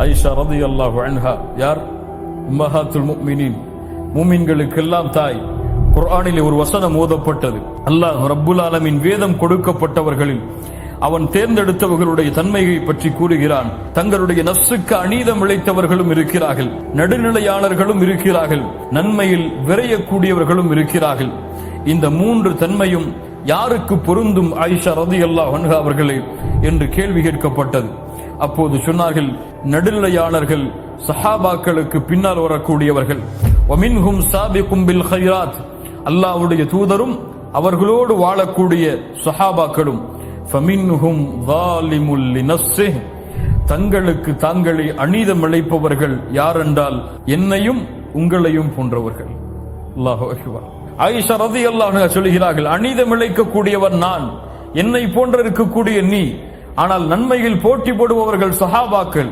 ஆயிஷா ரலியல்லாஹு அன்ஹா யார்? உம்மஹாத்துல் முஃமினீன், மூமின்களுக்கெல்லாம் தாய். குர்ஆனிலே ஒரு வசனம் ஓதப்பட்டது. அல்லாஹ் ரப்புல் ஆலமீன் வேதம் கொடுக்கப்பட்டவர்களில் அவன் தேர்ந்தெடுத்தவர்களுடைய தன்மையை பற்றி கூறுகிறான். தங்களுடைய நஃப்ஸுக்கு அநீதம் இழைத்தவர்களும் இருக்கிறார்கள், நடுநிலையாளர்களும் இருக்கிறார்கள், நன்மையில் விரையக்கூடியவர்களும் இருக்கிறார்கள். இந்த மூன்று தன்மையும் யாருக்கு பொருந்தும் ஆயிஷா ரலியல்லாஹு அன்ஹா அவர்களே என்று கேள்வி கேட்கப்பட்டது. அப்போது சொன்னார்கள், நடுநிலையாளர்கள் சஹாபாக்களுக்கு பின்னால் வரக்கூடியவர்கள். வமின்ஹும் சாபிகும் பில் கைராத், அல்லாஹ்வுடைய தூதரும் அவர்களோடு வாழக்கூடிய சஹாபாக்களும். ஃபமின்ஹும் ஸாலிமுல் லினஃப்ஸிஹி, தங்களுக்கு தாங்களே அநீதம் இழைப்பவர்கள் யாரென்றால் என்னையும் உங்களையும் போன்றவர்கள். அல்லாஹு அக்பர். ஆயிஷா ரலியல்லாஹு அன்ஹா சொல்கிறார்கள், அநீதம் இழைக்கக்கூடியவர் நான், என்னை போன்ற இருக்கக்கூடிய நீ. ஆனால் நன்மையில் போட்டி போடுபவர்கள் சஹாபாக்கள்.